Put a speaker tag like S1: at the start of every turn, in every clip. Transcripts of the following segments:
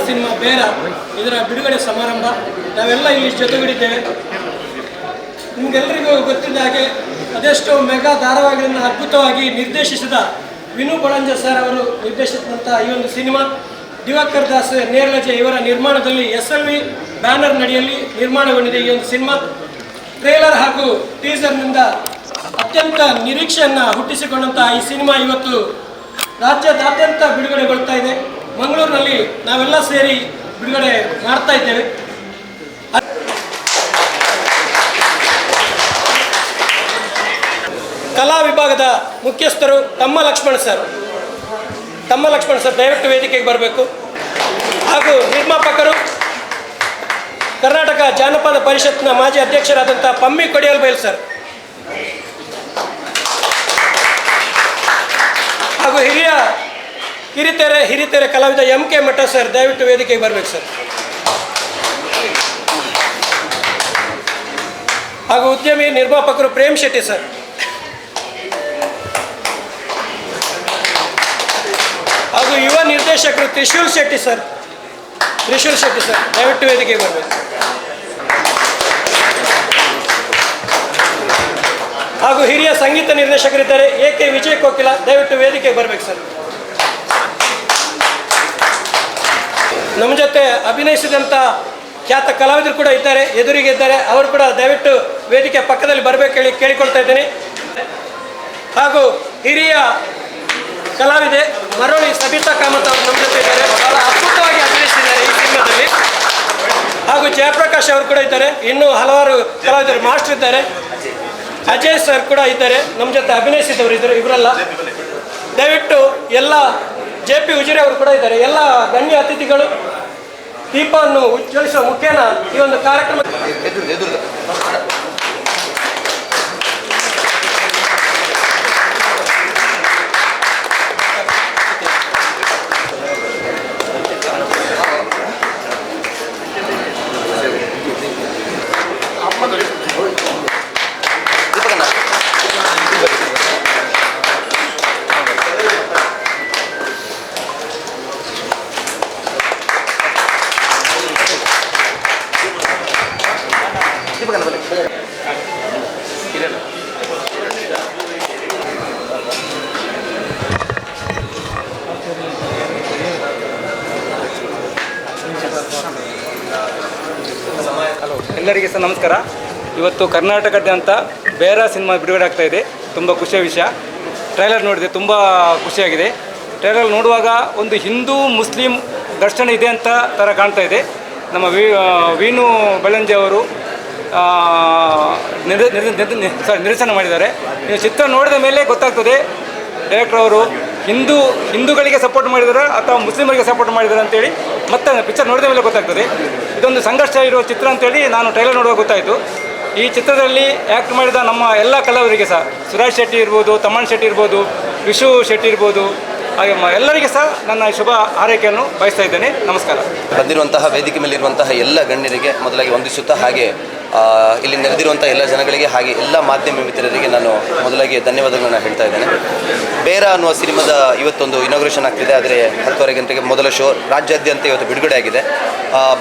S1: Cinema ಬೇರ ಇದರ ಬಿಡುಗಡೆ ಸಮಾರಂಭ ನಾವೆಲ್ಲ ಇಲ್ಲಿ ಜೊತೆಗೂಡಿದ್ದೇವೆ. ನಿಮಗೆಲ್ಲರಿಗೂ ಗೊತ್ತಿದ್ದ ಹಾಗೆ ಅದೆಷ್ಟೋ ಮೆಗಾ ಧಾರಾವಾಹಿಗಳನ್ನು ಅದ್ಭುತವಾಗಿ ನಿರ್ದೇಶಿಸಿದ ವಿನು ಬಳಂಜ ಸರ್ ಅವರು ನಿರ್ದೇಶಿಸಿದಂಥ ಈ ಒಂದು ಸಿನಿಮಾ ದಿವಾಕರ್ ದಾಸ್ ನೇರ್ಲಜೆ ಇವರ ನಿರ್ಮಾಣದಲ್ಲಿ SLV ಬ್ಯಾನರ್ ನಡಿಯಲ್ಲಿ ನಿರ್ಮಾಣಗೊಂಡಿದೆ. ಈ ಒಂದು ಸಿನಿಮಾ ಟ್ರೇಲರ್ ಹಾಗೂ ಟೀಸರ್ನಿಂದ ಅತ್ಯಂತ ನಿರೀಕ್ಷೆಯನ್ನು ಹುಟ್ಟಿಸಿಕೊಂಡಂತಹ ಈ ಸಿನಿಮಾ ಇವತ್ತು ರಾಜ್ಯದಾದ್ಯಂತ ಬಿಡುಗಡೆಗೊಳ್ತಾ ಇದೆ. ಮಂಗಳೂರಿನಲ್ಲಿ ನಾವೆಲ್ಲ ಸೇರಿ ಬಿಡುಗಡೆ ಮಾಡ್ತಾ ಇದ್ದೇವೆ. ಕಲಾ ವಿಭಾಗದ ಮುಖ್ಯಸ್ಥರು ತಮ್ಮ ಲಕ್ಷ್ಮಣ್ ಸರ್ ದಯವಿಟ್ಟು ವೇದಿಕೆಗೆ ಬರಬೇಕು. ಹಾಗೂ ನಿರ್ಮಾಪಕರು ಕರ್ನಾಟಕ ಜಾನಪದ ಪರಿಷತ್ನ ಮಾಜಿ ಅಧ್ಯಕ್ಷರಾದಂಥ ಪಮ್ಮಿ ಕೊಡಿಯಲ್ ಬೈಲ್ ಸರ್ ಹಾಗೂ ಹಿರಿತೆರೆ ಕಲಾವಿದ MK ಮಠ ಸರ್ ದಯವಿಟ್ಟು ವೇದಿಕೆಗೆ ಬರಬೇಕು ಸರ್. ಹಾಗೂ ಉದ್ಯಮಿ ನಿರ್ಮಾಪಕರು ಪ್ರೇಮ್ ಶೆಟ್ಟಿ ಸರ್ ಹಾಗೂ ಯುವ ನಿರ್ದೇಶಕರು ತ್ರಿಶೂಲ್ ಶೆಟ್ಟಿ ಸರ್ ದಯವಿಟ್ಟು ವೇದಿಕೆಗೆ ಬರಬೇಕು. ಹಾಗೂ ಹಿರಿಯ ಸಂಗೀತ ನಿರ್ದೇಶಕರಿದ್ದಾರೆ AK ವಿಜಯ್ ಕೋಕಿಲ ದಯವಿಟ್ಟು ವೇದಿಕೆಗೆ ಬರಬೇಕು ಸರ್. ನಮ್ಮ ಜೊತೆ ಅಭಿನಯಿಸಿದಂಥ ಖ್ಯಾತ ಕಲಾವಿದರು ಕೂಡ ಇದ್ದಾರೆ, ಎದುರಿಗೆ ಇದ್ದಾರೆ. ಅವರು ಕೂಡ ದಯವಿಟ್ಟು ವೇದಿಕೆ ಪಕ್ಕದಲ್ಲಿ ಬರಬೇಕು ಕೇಳಿಕೊಳ್ತಾ ಇದ್ದೇನೆ. ಹಾಗೂ ಹಿರಿಯ ಕಲಾವಿದೆ ಮರೋಳಿ ಸಬಿತಾ ಕಾಮತ್ ಅವರು ನಮ್ಮ ಜೊತೆ ಇದ್ದಾರೆ, ಬಹಳ ಅದ್ಭುತವಾಗಿ ಅಭಿನಯಿಸಿದ್ದಾರೆ ಈ ಸಿನಿಮಾದಲ್ಲಿ. ಹಾಗೂ ಜಯಪ್ರಕಾಶ್ ಅವರು ಕೂಡ ಇದ್ದಾರೆ, ಇನ್ನೂ ಹಲವಾರು ಕಲಾವಿದರು ಮಾಸ್ಟರ್ ಇದ್ದಾರೆ. ಅಜಯ್ ಸರ್ ಕೂಡ ಇದ್ದಾರೆ, ನಮ್ಮ ಜೊತೆ ಅಭಿನಯಿಸಿದವರು ಇದ್ದಾರೆ. ಇವರೆಲ್ಲ ದಯವಿಟ್ಟು ಎಲ್ಲ JP ಉಜಿರೆ ಅವರು ಕೂಡ ಇದ್ದಾರೆ. ಎಲ್ಲ ಗಣ್ಯ ಅತಿಥಿಗಳು ದೀಪವನ್ನು ಉಜ್ವಲಿಸುವ ಮುಖೇನ ಈ ಒಂದು ಕಾರ್ಯಕ್ರಮ
S2: ಎಲ್ಲರಿಗೆ ಸಹ ನಮಸ್ಕಾರ. ಇವತ್ತು ಕರ್ನಾಟಕದಾದ್ಯಂತ ಬೇರ ಸಿನಿಮಾ ಬಿಡುಗಡೆ ಆಗ್ತಾ ಇದೆ. ತುಂಬ ಖುಷಿಯ ವಿಷಯ. ಟ್ರೈಲರ್ ನೋಡಿದೆ, ತುಂಬ ಖುಷಿಯಾಗಿದೆ. ಟ್ರೈಲರ್ ನೋಡುವಾಗ ಒಂದು ಹಿಂದೂ ಮುಸ್ಲಿಂ ಘರ್ಷಣೆ ಇದೆ ಅಂತ ಥರ ಕಾಣ್ತಾ ಇದೆ. ನಮ್ಮ ವೀನು ಬಳಂಜ ಅವರು ನಿರ್ದೇಶನ ಮಾಡಿದ್ದಾರೆ. ನೀವು ಚಿತ್ರ ನೋಡಿದ ಮೇಲೆ ಗೊತ್ತಾಗ್ತದೆ ಡೈರೆಕ್ಟರ್ ಅವರು ಹಿಂದೂಗಳಿಗೆ ಸಪೋರ್ಟ್ ಮಾಡಿದ್ದಾರೆ ಅಥವಾ ಮುಸ್ಲಿಮರಿಗೆ ಸಪೋರ್ಟ್ ಮಾಡಿದ್ದಾರೆ ಅಂತೇಳಿ ಮತ್ತೆ ಪಿಕ್ಚರ್ ನೋಡಿದ ಮೇಲೆ ಗೊತ್ತಾಗ್ತದೆ. ಇದೊಂದು ಸಂಘರ್ಷ ಇರುವ ಚಿತ್ರ ಅಂತೇಳಿ ನಾನು ಟ್ರೈಲರ್ ನೋಡುವಾಗ ಗೊತ್ತಾಯಿತು. ಈ ಚಿತ್ರದಲ್ಲಿ ಆ್ಯಕ್ಟ್ ಮಾಡಿದ ನಮ್ಮ ಎಲ್ಲ ಕಲಾವಿದರಿಗೆ ಸಹ ಸುರೇಶ್ ಶೆಟ್ಟಿ ಇರ್ಬೋದು, ತಮಣ್ ಶೆಟ್ಟಿ ಇರ್ಬೋದು, ವಿಶು ಶೆಟ್ಟಿ ಇರ್ಬೋದು, ಹಾಗೆ ಎಲ್ಲರಿಗೆ ಸಹ ನನ್ನ ಶುಭ ಹಾರೈಕೆಯನ್ನು ಬಯಸ್ತಾ ಇದ್ದೇನೆ. ನಮಸ್ಕಾರ.
S3: ಬಂದಿರುವಂತಹ ವೇದಿಕೆ ಮೇಲಿರುವಂತಹ ಎಲ್ಲ ಗಣ್ಯರಿಗೆ ಮೊದಲಾಗಿ ವಂದಿಸುತ್ತಾ, ಹಾಗೆ ಇಲ್ಲಿ ನೆರೆದಿರುವಂಥ ಎಲ್ಲ ಜನಗಳಿಗೆ ಹಾಗೆ ಎಲ್ಲ ಮಾಧ್ಯಮ ಮಿತ್ರರಿಗೆ ನಾನು ಮೊದಲಾಗಿ ಧನ್ಯವಾದಗಳನ್ನು ಹೇಳ್ತಾ ಇದ್ದೇನೆ. ಬೇರ ಅನ್ನುವ ಸಿನಿಮಾದ ಇವತ್ತೊಂದು ಇನಾಗ್ರೇಷನ್ ಆಗ್ತಿದೆ. ಆದರೆ 10:30 ಗಂಟೆಗೆ ಮೊದಲ ಶೋ ರಾಜ್ಯಾದ್ಯಂತ ಇವತ್ತು ಬಿಡುಗಡೆ ಆಗಿದೆ.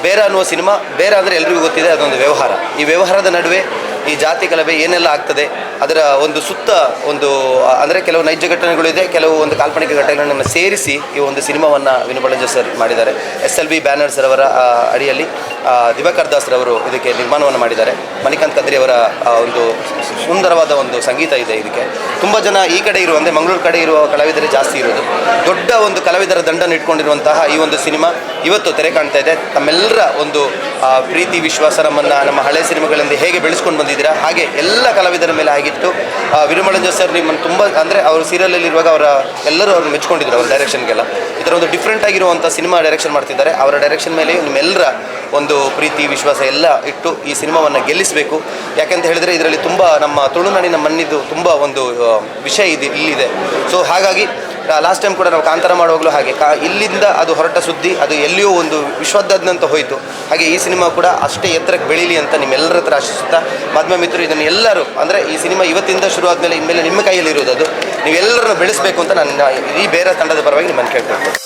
S3: ಬೇರ ಅನ್ನುವ ಸಿನಿಮಾ, ಬೇರ ಅಂದರೆ ಎಲ್ರಿಗೂ ಗೊತ್ತಿದೆ, ಅದೊಂದು ವ್ಯವಹಾರ. ಈ ವ್ಯವಹಾರದ ನಡುವೆ ಈ ಜಾತಿ ಕಲಬೆ ಏನೆಲ್ಲ ಆಗ್ತದೆ ಅದರ ಒಂದು ಸುತ್ತ ಒಂದು ಅಂದರೆ ಕೆಲವು ನೈಜ ಘಟನೆಗಳಿದೆ, ಕೆಲವು ಒಂದು ಕಾಲ್ಪನಿಕ ಘಟನೆಗಳನ್ನು ಸೇರಿಸಿ ಈ ಒಂದು ಸಿನಿಮಾವನ್ನು ವಿನು ಬಳಂಜ ಸರ್ ಮಾಡಿದ್ದಾರೆ. SLV ಬ್ಯಾನರ್ ಸರ್ ಅವರ ಅಡಿಯಲ್ಲಿ ದಿವಾಕರ್ ದಾಸ್ ರವರು ಇದಕ್ಕೆ ನಿರ್ಮಾಣವನ್ನು ಮಾಡಿದ್ದಾರೆ. ಮಣಿಕಾಂತ್ ಕದ್ರಿ ಅವರ ಒಂದು ಸುಂದರವಾದ ಒಂದು ಸಂಗೀತ ಇದೆ. ಇದಕ್ಕೆ ತುಂಬ ಜನ ಈ ಕಡೆ ಇರುವ ಅಂದರೆ ಮಂಗಳೂರು ಕಡೆ ಇರುವ ಕಲಾವಿದರೇ ಜಾಸ್ತಿ ಇರೋದು. ದೊಡ್ಡ ಒಂದು ಕಲಾವಿದರ ದಂಡನ್ನು ಇಟ್ಕೊಂಡಿರುವಂತಹ ಈ ಒಂದು ಸಿನಿಮಾ ಇವತ್ತು ತೆರೆ ಕಾಣ್ತಾ ಇದೆ. ತಮ್ಮೆಲ್ಲರ ಒಂದು ಪ್ರೀತಿ ವಿಶ್ವಾಸ ನಮ್ಮ ಹಳೆ ಸಿನಿಮಾಗಳಿಂದ ಹೇಗೆ ಬೆಳೆಸ್ಕೊಂಡು ಬಂದಿದ್ದೀರಾ ಹಾಗೆ ಎಲ್ಲ ಕಲಾವಿದರ ಮೇಲೆ ಆಗಿತ್ತು. ವಿನು ಬಳಂಜ ಸರ್ ನಿಮ್ಮನ್ನು ತುಂಬ ಅಂದರೆ ಅವರು ಸೀರಿಯಲಲ್ಲಿರುವಾಗ ಎಲ್ಲರೂ ಅವ್ರನ್ನ ಮೆಚ್ಕೊಂಡಿದ್ರು ಅವ್ರ ಡೈರೆಕ್ಷನ್ಗೆಲ್ಲ. ಈ ಥರ ಒಂದು ಡಿಫ್ರೆಂಟ್ ಆಗಿರುವಂಥ ಸಿನಿಮಾ ಡೈರೆಕ್ಷನ್ ಮಾಡ್ತಿದ್ದಾರೆ. ಅವರ ಡೈರೆಕ್ಷನ್ ಮೇಲೆ ನಿಮ್ಮೆಲ್ಲರ ಒಂದು ಪ್ರೀತಿ ವಿಶ್ವಾಸ ಎಲ್ಲ ಇಟ್ಟು ಈ ಸಿನಿಮಾವನ್ನು ಗೆಲ್ಲಿಸಬೇಕು. ಯಾಕೆಂತ ಹೇಳಿದರೆ ಇದರಲ್ಲಿ ತುಂಬ ನಮ್ಮ ತುಳುನಾಡಿನ ಮಣ್ಣಿದ್ದು ತುಂಬ ಒಂದು ವಿಷಯ ಇಲ್ಲಿದೆ. ಸೊ ಹಾಗಾಗಿ ಲಾಸ್ಟ್ ಟೈಮ್ ಕೂಡ ನಾವು ಕಾಂತಾರ ಮಾಡುವಾಗಲೂ ಹಾಗೆ ಇಲ್ಲಿಂದ ಅದು ಹೊರಟ ಸುದ್ದಿ ಅದು ಎಲ್ಲಿಯೋ ಒಂದು ವಿಶ್ವದಾದ್ಯಂತ ಹೋಯಿತು. ಹಾಗೆ ಈ ಸಿನಿಮಾ ಕೂಡ ಅಷ್ಟೇ ಎತ್ತರಕ್ಕೆ ಬೆಳೀಲಿ ಅಂತ ನಿಮ್ಮೆಲ್ಲರ ಹತ್ರ ಆಶಿಸುತ್ತಾ, ಮಾಧ್ಯಮ ಮಿತ್ರರು ಇದನ್ನು ಎಲ್ಲರೂ ಅಂದರೆ ಈ ಸಿನಿಮಾ ಇವತ್ತಿಂದ ಶುರು ಆದಮೇಲೆ ಇನ್ಮೇಲೆ ನಿಮ್ಮ ಕೈಯಲ್ಲಿ ಇರೋದು, ಅದು ನೀವೆಲ್ಲರನ್ನು ಬೆಳೆಸಬೇಕು ಅಂತ ನಾನು ಈ ಬೇರೆ ತಂಡದ ಪರವಾಗಿ ನಿಮ್ಮನ್ನು ಕೇಳ್ಕೊಳ್ತೇನೆ.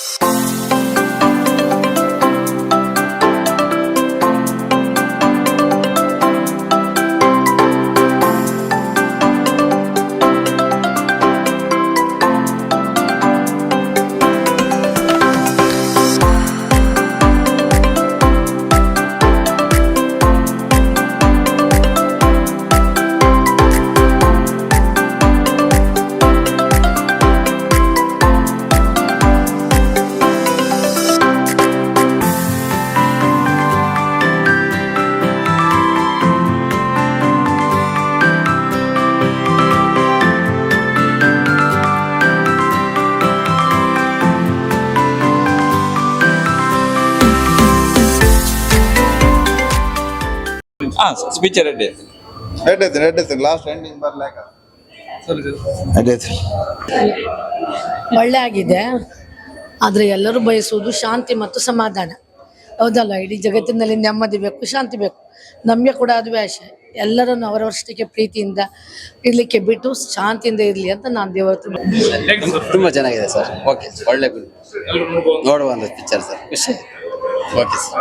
S2: Speech ready
S4: red last ending ಬರ್ಲಾಕ
S5: ಒಳ್ಳೆ ಆಗಿದೆ. ಆದರೆ ಎಲ್ಲರೂ ಬಯಸುವುದು ಶಾಂತಿ ಮತ್ತು ಸಮಾಧಾನ. ಹೌದಲ್ಲ, ಇಡೀ ಜಗತ್ತಿನಲ್ಲಿ ನೆಮ್ಮದಿ ಬೇಕು, ಶಾಂತಿ ಬೇಕು. ನಮಗೆ ಕೂಡ ಅದು ಆಶೆ. ಎಲ್ಲರನ್ನು ಅವರವರಷ್ಟಕ್ಕೆ ಪ್ರೀತಿಯಿಂದ ಇರಲಿಕ್ಕೆ ಬಿಟ್ಟು ಶಾಂತಿಯಿಂದ ಇರಲಿ ಅಂತ ನಾನು ದೇವರ
S6: ತುಂಬ ಚೆನ್ನಾಗಿದೆ ಸರ್. ಓಕೆ, ಒಳ್ಳೆ ನೋಡುವ ಒಂದು ಪಿಕ್ಚರ್ ಸರ್. ಖುಷಿ. ಓಕೆ ಸರ್,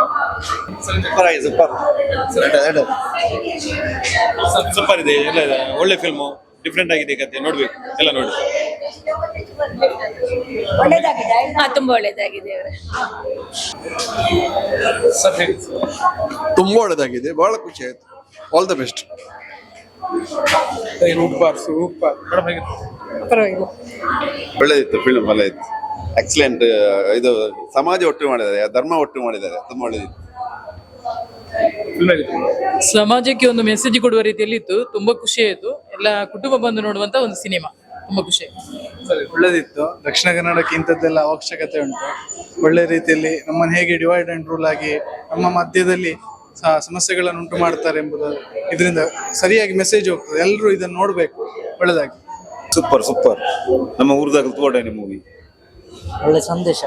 S7: ಸೂಪರ್ ಇದೆ. ಎಲ್ಲ ಇದೆ, ಒಳ್ಳೆ ಫಿಲ್ಮು, ಡಿಫ್ರೆಂಟ್ ಆಗಿದೆ ಕತೆ, ನೋಡ್ಬೇಕು, ಎಲ್ಲ ನೋಡಿ.
S5: ತುಂಬಾ ಒಳ್ಳೇದಾಗಿದೆ.
S4: ತುಂಬಾ ಒಳ್ಳೆದಾಗಿದೆ, ಬಹಳ ಖುಷಿ ಆಯ್ತು. All the best. ಒಳ್ಳೆದಿತ್ತು ಫಿಲ್ಮ್, ಒಳ್ಳೆ ಇತ್ತು, ಎಕ್ಸಲೆಂಟ್. ಇದು ಸಮಾಜ ಒಟ್ಟು ಮಾಡಿದ್ದಾರೆ, ಧರ್ಮ ಒಟ್ಟು ಮಾಡಿದ್ದಾರೆ, ತುಂಬಾ ಒಳ್ಳೆದಿತ್ತು.
S8: ಸಮಾಜಕ್ಕೆ ಒಂದು ಮೆಸೇಜ್ ಕೊಡುವ ರೀತಿಯಲ್ಲಿ ಇತ್ತು. ತುಂಬಾ ಖುಷಿ ಆಯ್ತು. ಎಲ್ಲ ಕುಟುಂಬ ಬಂದು ನೋಡುವಂತ ಒಂದು ಸಿನಿಮಾ, ತುಂಬಾ ಖುಷಿ ಆಯ್ತು.
S9: ಒಳ್ಳೆದಿತ್ತು. ದಕ್ಷಿಣ ಕನ್ನಡಕ್ಕೆ ಇಂಥದ್ದೆಲ್ಲ ಅವಶ್ಯಕತೆ ಉಂಟು. ಒಳ್ಳೆ ರೀತಿಯಲ್ಲಿ ನಮ್ಮನ್ನು ಹೇಗೆ ಡಿವೈಡ್ ಅಂಡ್ ರೂಲ್ ಆಗಿ ನಮ್ಮ ಮಧ್ಯದಲ್ಲಿ ಸಮಸ್ಯೆಗಳನ್ನು ಉಂಟು ಮಾಡ್ತಾರೆ ಎಂಬುದು ಇದರಿಂದ ಸರಿಯಾಗಿ ಮೆಸೇಜ್ ಹೋಗ್ತದೆ. ಎಲ್ಲರೂ ಇದನ್ನು ನೋಡಬೇಕು. ಒಳ್ಳೆದಾಗಿ
S7: ಸೂಪರ್ ಸೂಪರ್. ನಮ್ಮ ಊರ್ದಾಗ ತೋಟನೆ ಮೂವಿ,
S5: ಒಳ್ಳೆ ಸಂದೇಶ.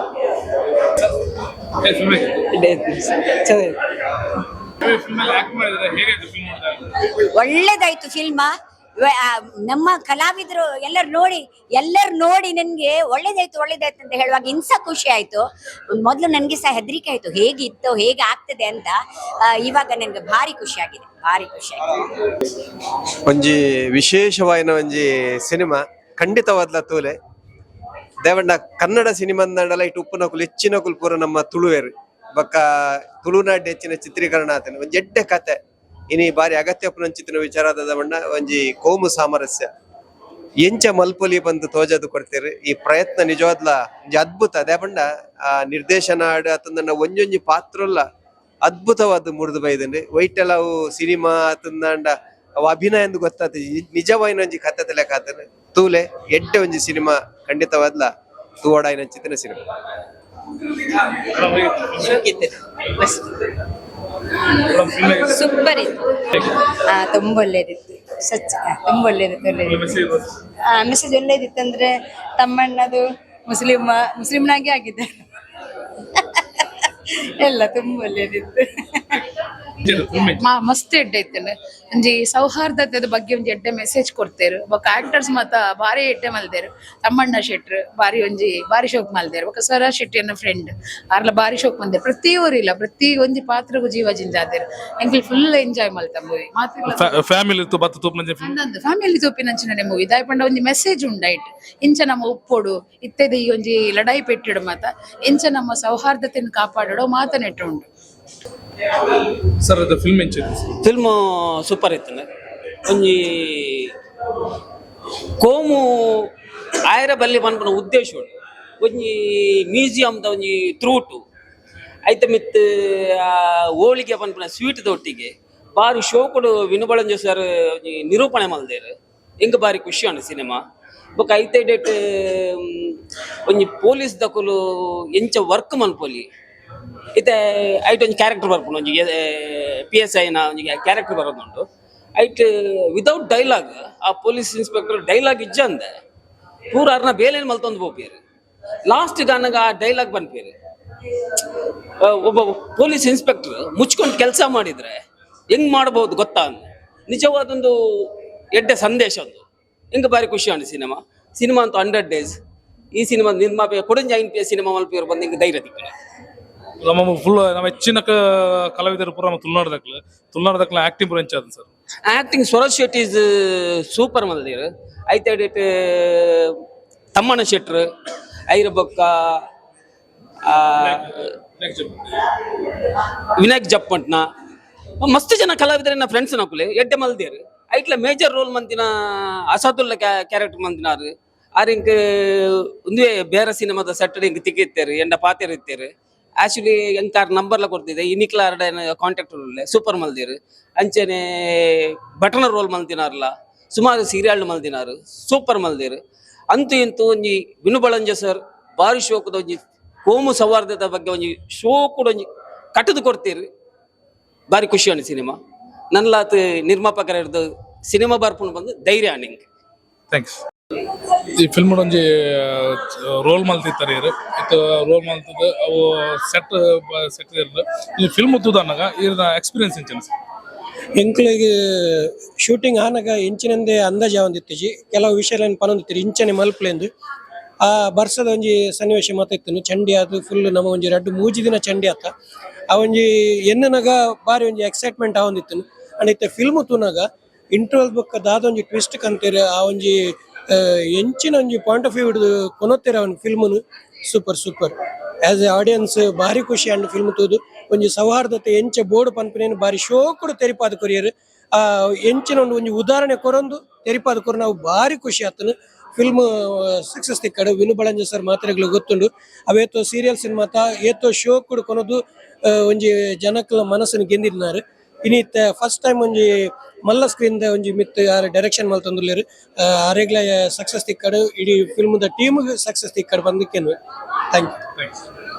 S10: ಒಳ್ಳೇದಾಯ್ತು ಫಿಲ್ಮ. ನಮ್ಮ ಕಲಾವಿದರು ಎಲ್ಲರೂ ನೋಡಿ ನನ್ಗೆ ಒಳ್ಳೇದಾಯ್ತು ಅಂತ ಹೇಳುವಾಗ ಇನ್ಸ ಖುಷಿ ಆಯ್ತು. ಮೊದ್ಲು ನನ್ಗೆ ಸಹ ಹೆದರಿಕೆ ಆಯ್ತು, ಹೇಗಿತ್ತು ಹೇಗೆ ಆಗ್ತದೆ ಅಂತ. ಇವಾಗ ನನ್ಗೆ ಭಾರಿ ಖುಷಿ ಆಗಿದೆ.
S11: ಒಂಜಿ ವಿಶೇಷವಾಯಿನ ಒಂಜಿ ಸಿನಿಮಾ ಖಂಡಿತವಾದ್ಲ ತೂಲೆ ದೇವಂಡ ಕನ್ನಡ ಸಿನಿಮಾಂದಂಡಲ ಇಟ್ಟು ಉಪ್ಪುನಕುಲು ಹೆಚ್ಚಿನ ಕುಲ್ಪುರ ನಮ್ಮ ತುಳುವೇರು ಬೊಕ್ಕ ತುಳುನಾಡು ಹೆಚ್ಚಿನ ಚಿತ್ರೀಕರಣ ಆತನ ಒಂಜಿ ಎಡ್ಡೆ ಕತೆ ಇನಿ ಬಾರಿ ಅಗತ್ಯ ಪುನಂಚಿತ್ತಿನ ವಿಚಾರದ ಬಣ್ಣ ಒಂಜಿ ಕೋಮು ಸಾಮರಸ್ಯ ಎಂಚ ಮಲ್ಪೊಲಿ ಬಂದು ತೋಜದು ಕೊಡ್ತೀರಿ. ಈ ಪ್ರಯತ್ನ ನಿಜವಾದ್ಲ ಒಂಜಿ ಅದ್ಭುತ. ಅದೇ ಬಂಡ ಆ ನಿರ್ದೇಶನ ಆಡು ಅತಂದ ಒಂಜೊಂಜಿ ಪಾತ್ರಲ್ಲ ಅದ್ಭುತವಾದ ಮುರಿದು ಬೈದನೆ ವೈಟೆಲ್ಲ ಅವು ಸಿನಿಮಾ ಅತಂದ ಅವು ಅಭಿನಯ ಎಂದು ಗೊತ್ತಾತ ನಿಜವಾಯಿನ ಒಂಜಿ ಕತೆ ಲೆಕ್ಕ ಆತನೆ ತೂಲೆ ಎಡ್ಡೆ ಒಂಜಿ ಸಿನಿಮಾ ಖಂಡಿತವಾದ್ಲ ತೂವಡಾಯಿನ ಚಿತ್ತಿನ ಸಿನಿಮಾ.
S10: ಸೂಪರ್ ಇತ್ತು. ತುಂಬಾ ಒಳ್ಳೇದಿತ್ತು. ತುಂಬಾ ಒಳ್ಳೇದಿತ್ತು. ಮೆಸೇಜ್ ಒಳ್ಳೇದಿತ್ತು ಅಂದ್ರೆ ತಮ್ಮಣ್ಣದು ಮುಸ್ಲಿಮ್ನಾಗೆ ಆಗಿದ್ದಾರೆ ಎಲ್ಲ ತುಂಬಾ ಒಳ್ಳೇದಿತ್ತು.
S8: ಮಸ್ತ್ ಎಡ್ಡೆ ಇತ್ತೇನೆ ಒಂಜಿ ಸೌಹಾರ್ದತೆದ ಬಗ್ಗೆ ಒಂಜಿ ಎಡ್ಡೆ ಮೆಸೇಜ್ ಕೊಡ್ತೇರು. ಬೊಕ್ಕ ಆಕ್ಟರ್ಸ್ ಮಾತ ಬಾರಿ ಎಡ್ಡೆ ಮಲ್ದೇರು. ತಮ್ಮಣ್ಣ ಶೆಟ್ರು ಬಾರಿ ಶೋಕ್ ಮಲ್ದೇರು. ಬೊಕ್ಕ ಸ್ವರ ಶೆಟ್ಟಿ ಅನ್ನ ಫ್ರೆಂಡ್ ಆರ್ಲ ಬಾರಿ ಶೋಕ್ ಮಲ್ದೇರು. ಪ್ರತಿ ಊರಿಲ್ಲ ಪ್ರತಿ ಒಂಜಿ ಪಾತ್ರಗೂ ಜೀವ ಜಿಂಜಾದೇರು. ಎಂಕ್ಲಿ ಫುಲ್ ಎಂಜಾಯ್ ಮಲ್ತ ಮೂವಿ.
S7: ಫ್ಯಾಮಿಲಿ
S8: ಫ್ಯಾಮಿಲಿ ತೂಪಿನಂಚಿನ ಮೂವಿ ದಾಯಪಂಡ ಒಂಜಿ ಮೆಸೇಜ್ ಉಂಡಾಯ್ಟ್. ಇಂಚ ನಮ್ಮ ಉಪ್ಪೊಡು ಇತ್ತೆದ ಈ ಒಂಜಿ ಲಡಾಯಿ ಪೆಟ್ಟಿಡು ಮಾತ ಇಂಚ ನಮ್ಮ ಸೌಹಾರ್ದತೆಯನ್ನು ಕಾಪಾಡೋ ಮಾತ ನೆಟ್ಟು ಉಂಡು.
S7: ಸರ್ ಅದು
S1: ಫಿಲ್ಮ್ ಸೂಪರ್ ಇತ್ತು. ಒಂಜಿ ಕೋಮು ಆಯರ ಬಲ್ಲಿ ಪನ್ಪನ ಉದ್ದೇಶ ಉಂಟು. ಒಂಜಿ ಮ್ಯೂಸಿಯಮ್ದ ಒಂಜಿ ತ್ರೂಟು ಐತ ಮಿತ್ ಹೋಳಿಗೆ ಪನ್ಪನ ಸ್ವೀಟ್ದ ಒಟ್ಟಿಗೆ ಬಾರಿ ಶೋಕುಡು ವಿನು ಬಳಂಜ ಸರ್ ಒಂಜಿ ನಿರೂಪಣೆ ಮಲ್ದೇರು. ಎಂಗ ಬಾರಿ ಖುಷಿ ಉಂಡು ಸಿನಿಮಾ. ಬೊಕ್ಕ ಐತೆ ಡೇಟ್ ಒಂಜಿ ಪೊಲೀಸ್ ದಕುಲು ಎಂಚ ವರ್ಕ್ ಮನ್ಪೊಲಿ ಇತ್ತೆ ಐಟ್ ಒಂಜಿ ಕ್ಯಾರೆಕ್ಟರ್ ಬರ್ಪುಂಡು. ಒಂಜಿ PSI ನ ಒಂಜಿ ಕ್ಯಾರೆಕ್ಟರ್ ಬರೋದುಂಡು. ಐಟ್ ವಿದೌಟ್ ಡೈಲಾಗ್ ಆ ಪೊಲೀಸ್ ಇನ್ಸ್ಪೆಕ್ಟರ್ ಡೈಲಾಗ್ ಇಜ್ಜ ಅಂದೆ ಪೂರ ಅರ್ನ ಬೇಲೇನು ಮಲ್ತೊಂದು ಹೋಗ್ಬೇರು. ಲಾಸ್ಟ್ ನನಗೆ ಆ ಡೈಲಾಗ್ ಬಂದ್ಪೇರು. ಒಬ್ಬ ಪೊಲೀಸ್ ಇನ್ಸ್ಪೆಕ್ಟರ್ ಮುಚ್ಕೊಂಡು ಕೆಲಸ ಮಾಡಿದ್ರೆ ಹೆಂಗ್ ಮಾಡ್ಬೋದು ಗೊತ್ತಾ ಅಂದೆ. ನಿಜವಾದೊಂದು ಎಡ್ಡೆ ಸಂದೇಶ ಒಂದು. ಹೆಂಗೆ ಬಾರಿ ಖುಷಿ ಉಂಟು ಸಿನಿಮಾ ಅಂತೂ 100 days. ಈ ಸಿನಿಮಾ ನಿರ್ಮಾಪಕ ಕೊಡಂಜ INPS ಸಿನಿಮಾ ಮಲ್ಪಿಯವರು ಬಂದು ಹಿಂಗೆ ಧೈರ್ಯ ತಿಕ್ಕಣ
S7: ನಮ್ಮ ಫುಲ್ ನಮ್ಮ ಹೆಚ್ಚಿನ ಕಲಾವಿದರು ಪೂರ ನಮ್ಮ ತುಳುನಾಡದಕ್ಲ ಆಕ್ಟಿಂಗ್ ಪೂರ ಹೆಂಚಾದ sir.
S1: Acting Swaraj Shetty is super ಮಲ್ದೀರು. ಐತೆ ಡೇಟ್ ತಮ್ಮಣ್ಣ ಶೆಟ್ರು ಐರ ಬೊಕ್ಕ ವಿನಾಯಕ್ ಜಪ್ಪಂಟ್ನ ಮಸ್ತ್ ಜನ ಕಲಾವಿದರ ಫ್ರೆಂಡ್ಸ್ ನಕುಲೆ ಎಡ್ಡೆ ಮಲ್ದೇರು. ಐಟ್ಲ ಮೇಜರ್ ರೋಲ್ ಮಂತಿನ ಅಸಾದುಲ್ಲ ಕ್ಯಾರೆಕ್ಟರ್ ಮಂದಿನಾರು ಆರಿಂಕ್ ಒಂದೇ ಬೇರೆ ಸಿನಿಮಾದ ಸೆಟ್ ಹಿಂಗೆ ತಿಕ್ಕಿತ್ತೇರು ಎಂಡ ಪಾತೆರ್ ಇತ್ತೇರು. ಆಕ್ಚುಲಿ ಎಂಕಾರ್ ನಂಬರ್ಲ ಕೊಡ್ತಿದ್ದೆ ಇನ್ನಿಕ್ಲ ಕಾಂಟ್ಯಾಕ್ಟ್ ಸೂಪರ್ ಮಲ್ದಿರು. ಅಂಚೆನೆ ಬಟನ ರೋಲ್ ಮಲ್ತಿನಾರಲ್ಲ ಸುಮಾರು ಸೀರಿಯಲ್ ಮಲ್ದಿನಾರು ಸೂಪರ್ ಮಲ್ದಿರು. ಅಂತೂ ಇಂತೂ ಒಂಜಿ ವಿನು ಬಳಂಜ ಸರ್ ಬಾರಿ ಶೋಕದ ಒಂಜಿ ಕೋಮು ಸೌಹಾರ್ದದ ಬಗ್ಗೆ ಒಂಜಿ ಶೋ ಕೂಡ ಒಂಜಿ ಕಟ್ಟದು ಕೊಡ್ತೀರಿ. ಬಾರಿ ಖುಷಿ ಉಂಟು ಸಿನಿಮಾ.
S6: ನನ್ನಲಾತ್ ನಿರ್ಮಾಪಕರ ಹಿಡಿದು ಸಿನಿಮಾ ಬರ್ಪುಂಡು ಬಂದು ಧೈರ್ಯ ನಿಂಗೆ.
S7: ಥ್ಯಾಂಕ್ಸ್. ಈ ಫಿಲ್ಮ್ ಒಂಜಿ ರೋಲ್ ಮಲ್ತಿತ್ತಾರೆ ಇರು ಇತ್ತು ರೋಲ್ ಮಲ್ತದ ಅವು ಸೆಟ್ ಇರೋದು ಈ ಫಿಲ್ಮ್ ತೂದನ್ನಾಗ ಇವ್ರ ಎಕ್ಸ್ಪೀರಿಯನ್ಸ್ ಇಂಚ
S1: ಎಂಕ್ಲಿಗೆ ಶೂಟಿಂಗ್ ಆನಾಗ ಇಂಚಿನಂದೇ ಅಂದಾಜ ಒಂದಿತ್ತಿಜಿ ಕೆಲವು ವಿಷಯಗಳನ್ನು ಪನೊಂದಿತ್ತಿರಿ ಇಂಚನೆ ಮಲ್ಪಲೆಂದು ಆ ಬರ್ಸದ ಒಂಜಿ ಸನ್ನಿವೇಶ ಮಾತಾಡ್ತೀನಿ ಚಂಡಿ ಅದು ಫುಲ್ ನಮ್ಮ ಒಂಜಿ 2-3 ದಿನ ಚಂಡಿ ಆತ ಆ ಒಂಜಿ ಎನ್ನನಾಗ ಬಾರಿ ಒಂಜಿ ಎಕ್ಸೈಟ್ಮೆಂಟ್ ಆವೊಂದಿತ್ತು ಅಂಡ್ ಇತ್ತೆ ಫಿಲ್ಮ್ ತೂನಾಗ ಇಂಟರ್ವಲ್ ಬುಕ್ ದಾದ ಒಂಜಿ ಟ್ವಿಸ್ಟ್ ಕಂತೀರಿ ಆ ಒಂಜಿ ಎಂಚಿನ ಒಂಜಿ ಪಾಯಿಂಟ್ ಆಫ್ ವ್ಯೂ ಹಿಡಿದು ಕೊನೊತ್ತೀರ ಅವ್ನ ಫಿಲ್ಮ್ನು ಸೂಪರ್ ಆಸ್ ಎ ಆಡಿಯನ್ಸ್ ಭಾರಿ ಖುಷಿ ಅಂಡ್ ಫಿಲ್ಮ್ ತೂದು ಒಂಜಿ ಸೌಹಾರ್ದತೆ ಎಂಚ ಬೋರ್ಡ್ ಪನ್ಪನೇನು ಬಾರಿ ಶೋಕುಡು ತೆರಿಪಾದ ಕೊರಿಯರ್ ಆ ಎಂಚಿನ ಒಂಜಿ ಉದಾಹರಣೆ ಕೊರೊಂದು ತೆರಿಪಾದ ಕೊರ ನಾವು ಭಾರಿ ಖುಷಿ ಆತನು ಫಿಲ್ಮ್ ಸಕ್ಸಸ್ ತಿಕ್ಕಡು ವಿನು ಬಳಂಜ ಸರ್ ಮಾತ್ರೆಗಳು ಗೊತ್ತುಂಡು ಅವೇತೋ ಸೀರಿಯಲ್ ಸಿನಿಮಾತ ಏತೋ ಶೋಕುಡು ಕೊನೊಂದು ಒಂಜಿ ಜನಕ್ಲ ಮನಸ್ಸನ್ನು ಗೆಂದಿರ್ನಾರು ಇನ್ನಿತ್ತ ಫಸ್ಟ್ ಟೈಮ್ ಒಂಜಿ ಮಲ್ಲ ಸ್ಕ್ರೀನ್ ಒಂಜಿ ಮಿತ್ ಯಾರು ಡೈರೆಕ್ಷನ್ ಮಲ್ತಂದುಲ್ಲೇರು ಆರೆಗ್ಲ ಸಕ್ಸಸ್ ತಿಕ್ಕಡು ಇಡೀ ಫಿಲ್ಮ್ದ ಟೀಮ್ ಸಕ್ಸಸ್ ತಿಕ್ಕಡು ಬಂದಕ್ಕೇನು ಥ್ಯಾಂಕ್ ಯು.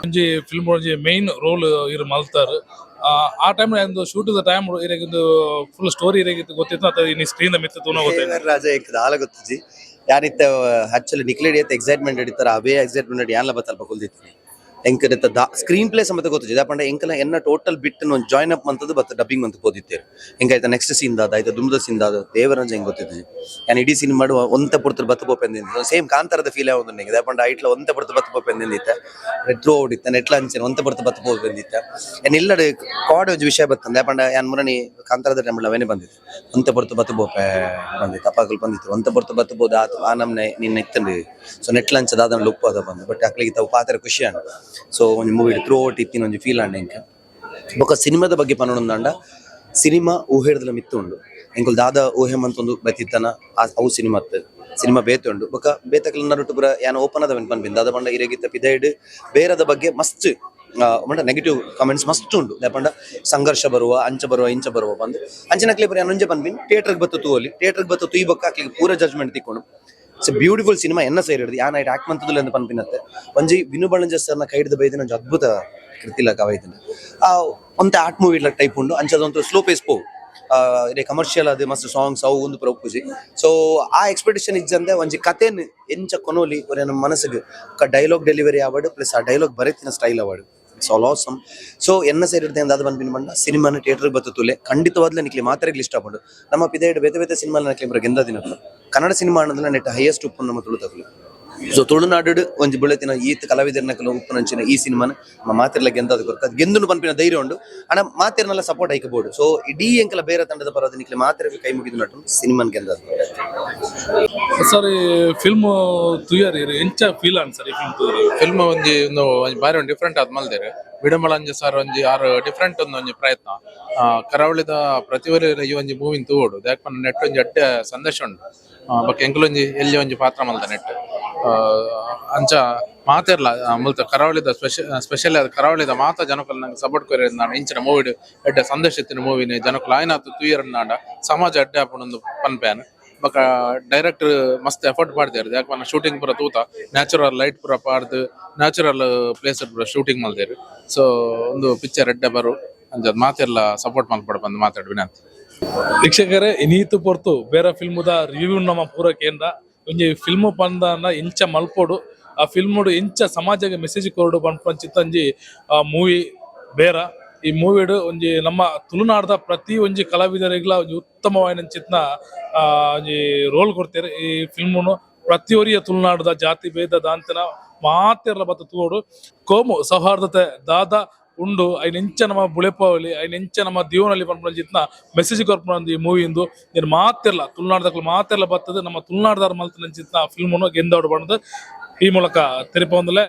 S7: ಒಂಜಿ ಫಿಲ್ಮ್ ಒಂಜಿ ಮೇನ್ ರೋಲ್ ಇರು ಮಲ್ತಾರು ಆ ಟೈಮ್ ಒಂದು ಶೂಟ್ ಟೈಮ್ ಇರಗಿಂದು ಫುಲ್ ಸ್ಟೋರಿ ಇರಗಿತ್ತು ಗೊತ್ತಿತ್ತು ಅಥವಾ ಈ ಸ್ಕ್ರೀನ್ ಮಿತ್ತು ತೂನ ಗೊತ್ತಿಲ್ಲ
S3: ರಾಜ ಏಕದ ಆಲ ಗೊತ್ತಿಜಿ ಯಾನಿತ್ತ ಆಕ್ಚುಲಿ ನಿಕ್ಲೇಡಿ ಎಕ್ಸೈಟ್ಮೆಂಟ್ ಹಿಡಿತಾರ ಅವೇ ಎಕ್ಸೈಟ್ಮೆಂಟ್ ಯಾನ್ಲ ಬತ್ತಲ್ಪ ಕುಲ್ದಿತ್ತು ಎಂಕದ ಸ್ಕ್ರೀನ್ ಪ್ಲೇ ಸಮೇತ ಗೊತ್ತಿದೆ ಯಾಪಂಡ ಎಂಕಲ ಎನ್ನ ಟೋಟಲ್ ಬಿಟ್ ಒಂದು ಜಾಯ್ನ್ ಅಪ್ ಮಂತದ್ದು ಬತ್ತ ಡಬ್ಬಿಂಗ್ ಮಂತ್ ಓದಿತ್ತೇವೆ ಹೆಂಗಾಯ್ತ ನೆಕ್ಸ್ಟ್ ಸೀನ್ ದಾದ ಆಯ್ತು ದುಮ್ದ ಸೀನ್ ದಾದ ದೇವರಂಜ ಹೆಂಗ್ ಗೊತ್ತಿದ್ದೆ ನಾನು ಇಡೀ ಸೀನ್ ಮಾಡುವ ಒಂತೆ ಪುಡ್ತರು ಬತ್ತು ಪೋಪೆಂದಿದ್ದೆ ಸೇಮ್ ಕಾಂತಾರದ ಫೀಲ್ ಆಗೋದು ನನಗೆ ಯಾಪಂಡ ಐಟ್ಲ ಒಂತೆ ಪುಡ್ತು ಬತ್ತು ಪೋಪೆಂದಿತ್ತೆ ಥ್ರೂ ಓಡಿತ್ತೆ ನೆಟ್ಲ ಅಂಚೆ ಒಂತೆ ಪುಡ್ತು ಬತ್ತು ಪೋಪೆಂದಿತ್ತೆ ಏನ್ ಇಲ್ಲಡ ಕಾಡ್ ಒಂದು ವಿಷಯ ಬತ್ತಂದೆ ಯಾಪಂಡ ಯಾನ್ ಮುರಣಿ ಕಾಂತಾರದ ಟೈಮಲ್ಲಿ ಅವೇನೇ ಬಂದಿತ್ತು ಒಂತೆ ಪುಡ್ತು ಬತ್ತು ಪೋಪೆ ಬಂದಿತ್ತು ಅಪ್ಪಾಗಲು ಬಂದಿತ್ತು ಒಂತೆ ಪುಡ್ತು ಬತ್ತು ಬೋದು ಆತು ಆ ನಮ್ನೆ ನಿನ್ನ ಇತ್ತಂದು ಸೊ ನೆಟ್ಲ ಅಂಚದ ಅದನ್ನ ಲುಕ್ ಅದ ಬಂದು ಬಟ್ ಅಕ್ಲಿಗೆ ತಾವು ಪಾತ್ರ ಖುಷಿ ಅಣ್ಣ ಸೊ ಒಂದು ಮೂವಿ ಥ್ರೂ ಔಟ್ ಇತ್ತಿನ ಒಂದು ಫೀಲ್ ಅಂಡ ಇಂಕ ಬೊಕ್ಕ ಸಿನಿಮಾದ ಬಗ್ಗೆ ಪನೊಂದಂಡ ಸಿನಿಮಾ ಊಹೆಡ್ದಲ ಮಿತ್ತು ಉಂಡು ಎಂಕುಲ್ ದಾದ ಊಹೆ ಮಂತೊಂದು ಬತ್ತಿತ್ತನ ಅವು ಸಿನಿಮಾ ಬೇತೆ ಉಂಡು ಬೊಕ್ಕ ಬೇತಕ್ಲ ನರುಟು ಪುರ ಯಾನ ಓಪನ್ ಅದ ಪನ್ಪಿಂದ ಅದ ಪಂಡ ಇರಗಿತ್ತ ಪಿದೈಡ್ ಬೇರದ ಬಗ್ಗೆ ಮಸ್ತ್ ನೆಗೆಟಿವ್ ಕಮೆಂಟ್ಸ್ ಮಸ್ತ್ ಉಂಡು ದಾಪಂಡ ಸಂಘರ್ಷ ಬರುವ ಅಂಚ ಬರುವ ಇಂಚ ಬರುವ ಬಂದು ಅಂಚನಕ್ಲಿ ಪುರ ಯಾನೊಂಜೆ ಪನ್ಪಿನ್ ಥಿಯೇಟರ್ಗೆ ಬತ್ತು ತೂವಲಿ ಥಿಯೇಟರ್ಗೆ ಬತ್ತು ತುಯಿ ಬೊಕ್ಕ ಅಕ್ಲಿಗೆ ಪೂರ ಜಜ್ಮೆಂಟ್ ತಿಕ್ಕೊಂಡು ಇಟ್ಸ್ ಬ್ಯೂಟಿಫುಲ್ ಸಿನಿಮಾ ಎನ್ನ ಸೈಡ್ ಹಿಡಿದು ಯಾನ ಐಟ್ ಆಕ್ಟ್ ಮಂತದುಲ್ಲ ಎಂದು ಪನ್ಪಿನತ್ತೆ ಒಂಜಿ ವಿನು ಬಳಂಜ ಸರ್ನ ಕೈ ಹಿಡಿದು ಬೈದಿನ ಒಂಜಿ ಅದ್ಭುತ ಕೃತಿಲ ಕವೈತಿನ ಆ ಒಂತೆ ಆರ್ಟ್ ಮೂವಿ ಇಡ್ಲ ಟೈಪ್ ಉಂಡು ಅಂಚದೊಂದು ಸ್ಲೋ ಪೇಸ್ ಪೋ ಇದೇ ಕಮರ್ಷಿಯಲ್ ಅದು ಮಸ್ತ್ ಸಾಂಗ್ಸ್ ಅವು ಒಂದು ಪ್ರೊಪೋಸಿ ಸೊ ಆ ಎಕ್ಸ್ಪೆಕ್ಟೇಷನ್ ಇಜ್ಜಂದೆ ಒಂಜಿ ಕಥೆನ್ ಎಂಚ ಕೊನೋಲಿ ಒರೆ ನಮ್ಮ ಮನಸ್ಸಿಗೆ ಡೈಲಾಗ್ ಡೆಲಿವರಿ ಆವಾರ್ಡ್ ಪ್ಲಸ್ ಆ ಡೈಲಾಗ್ ಬರೆತಿನ style award it's all awesome so ಎನ್ನ ಸೈಡ್ ಹಿಡಿದ ಅದು ಬಂದ್ಬಿನ್ ಬಂಡ ಸಿನಿಮಾನ ಥಿಯೇಟರ್ಗೆ ಬತ್ತು ತುಲೆ ಖಂಡಿತವಾದ್ಲೆ ನಿಕ್ಲಿ ಮಾತ್ರೆಗೆ ಇಷ್ಟಪಡು ನಮ್ಮ ಪಿದೈಡ್ ಬೇತೆ ಸಿನಿಮಾ ನಕ್ಲಿ ಗೆಂದ ದಿನ ಕನ್ನಡ ಸಿನಿಮಾ ಅನ್ನೋದನ್ನ ನೆಟ್ ಹೈಯೆಸ್ಟ್ ಉಪ್ಪು ನಮ್ಮ ತುಳುತಗಲು ಸೊ ತುಳುನಾಡು ಒಂಜಿ ಬುಳೆತಿನ ಈತ್ ಕಲಾವಿದರ್ನಕಲು ಉಪ್ಪು ನಂಚಿನ ಈ ಸಿನಿಮಾನ ನಮ್ಮ ಮಾತಿರ್ಲ ಗೆಂದದ ಕೊರಕ ಗೆಂದುನು ಪನ್ಪಿನ ಧೈರ್ಯ ಉಂಡು ಅಣ್ಣ ಮಾತಿರ್ನೆಲ್ಲ ಸಪೋರ್ಟ್ ಆಯ್ಕಬಹುದು ಸೊ ಇಡೀ ಎಂಕಲ ಬೇರೆ ತಂಡದ ಪರದ ನಿಕ್ಲಿ ಮಾತಿರ್ಲಿ ಕೈ ಮುಗಿದು ನಟು ಸಿನಿಮಾನ್ ಗೆಂದದ
S7: ಸರ್ ಫಿಲ್ಮ್ ತುಯರ್ ಎಂಚ ಫೀಲ್ ಅನ್ ಸರ್ ಈ
S12: ಫಿಲ್ಮ್ ಒಂಜಿ ಬಾರಿ ಒಂದು ಡಿಫ್ರೆಂಟ್ ಆದ್ ಮಲ್ದೇರು ವಿನು ಬಳಂಜ ಸರ್ ಒಂಜಿ ಆರು ಡಿಫ್ರೆಂಟ್ ಒಂಜಿ ಪ್ರಯತ್ನ ಕರಾವಳಿದ ಪ್ರತಿವರಿ ಈ ಒಂಜಿ ಮೂವಿನ ತೂಡು ಯಾಕೆ ನೆಟ್ ಒಂಜಿ ಅಡ್ಡ ಸಂದೇಶ ಉಂಟು ಬಟ್ ಎಂಕಲೊಂಜಿ ಎಲ್ಲಿ ಒಂಜಿ ಪಾತ್ರ ಮಲ್ದ ನೆಟ್ ಅಂಚ ಮಾತಿರ್ಲ ಮುಲ್ತ ಕರಾವಳಿದ ಸ್ಪೆಷಲ್ ಕರಾವಳಿದ ಮಾತ ಜನಕಲ್ ನಂಗೆ ಸಪೋರ್ಟ್ ಕೊರಿ ನಾನು ಇಂಚಿನ ಮೂವಿ ಎಡ್ಡ ಸಂದೇಶ ಇತ್ತಿನ ಮೂವಿನ ಜನಕಲ್ ಆಯ್ನಾತು ತುಯರ್ ನಾಡ ಸಮಾಜ ಅಡ್ಡ ಹಾಪೊಂದು ಪನ್ಪ್ಯಾನ್ ಬಕ ಡೈರೆಕ್ಟರ್ ಮಸ್ತ್ ಎಫರ್ಟ್ ಮಾಡ್ತಾರೆ ಯಾಕೆ ಶೂಟಿಂಗ್ ಪೂರ ತೂತ ನ್ಯಾಚುರಲ್ ಲೈಟ್ ಪೂರ ಪಾಡ್ದು ನ್ಯಾಚುರಲ್ ಪ್ಲೇಸ್ ಪೂರ ಶೂಟಿಂಗ್ ಮಾಡ್ತಾರೆ ಸೊ ಒಂದು ಪಿಕ್ಚರ್ ಎಡ್ಡೆ ಬರು ಅಂಚ ಮಾತೆಲ್ಲ ಸಪೋರ್ಟ್ ಮಾಡ್ಕೊಡ ಬಂದು ಮಾತಾಡಿ ವಿನಂತಿ.
S7: ವೀಕ್ಷಕರೇ ಇನ್ನೀತು ಪೊರ್ತು ಬೇರೆ ಫಿಲ್ಮುದ ರಿವ್ಯೂ ನಮ್ಮ ಪೂರ ಕೇಂದ್ರ ಒಂಜಿ ಫಿಲ್ಮ್ ಪಂದ ಇಂಚ ಮಲ್ಪೋಡು ಆ ಫಿಲ್ಮುಡು ಇಂಚ ಸಮಾಜಕ್ಕೆ ಮೆಸೇಜ್ ಕೊರಡು ಪಂಚಿತ್ತಂಜಿ ಮೂವಿ ಬೇರ ಈ ಮೂವಿಡು ಒಂಜಿ ನಮ್ಮ ತುಳುನಾಡದ ಪ್ರತಿ ಒಂಜಿ ಕಲಾವಿದರಿಗ್ಲ ಒಂಜಿ ಉತ್ತಮವಾದ ಚಿತ್ನ ಒಂಜಿ ರೋಲ್ ಕೊಡ್ತಾರೆ ಈ ಫಿಲ್ಮುನು ಪ್ರತಿಯೊರಿಯ ತುಳುನಾಡದ ಜಾತಿ ಭೇದ ದಾಂತನ ಮಾತೆರ್ಲ ಬತ್ತ ತೂಡು ಕೋಮು ಸೌಹಾರ್ದತೆ ದಾದ ಉಂಡು ಐನೆಂಚ ನಮ್ಮ ಬುಳೆಪಾವಲಿ ಐನೆಂಚ ನಮ್ಮ ಜೀವನಲ್ಲಿ ಪನ್ಪುನ ಜಿತ್ನ ಮೆಸೇಜ್ ಕೊರ್ಪುನ ಈ ಮೂವಿಂದು ನೀನು ಮಾತೆರ್ಲ ತುಳುನಾಡದ ಮಾತೆರ್ಲ ಬರ್ತದೆ ನಮ್ಮ ತುಳುನಾಡದಾರ ಮಲ್ತಿನ ಜಿತ್ನ ಫಿಲ್ಮನ್ನು ಗೆಂದಾಡು ಬಣ್ಣದ ಈ ಮೂಲಕ ತೆರೆಪೊಂದಲೆ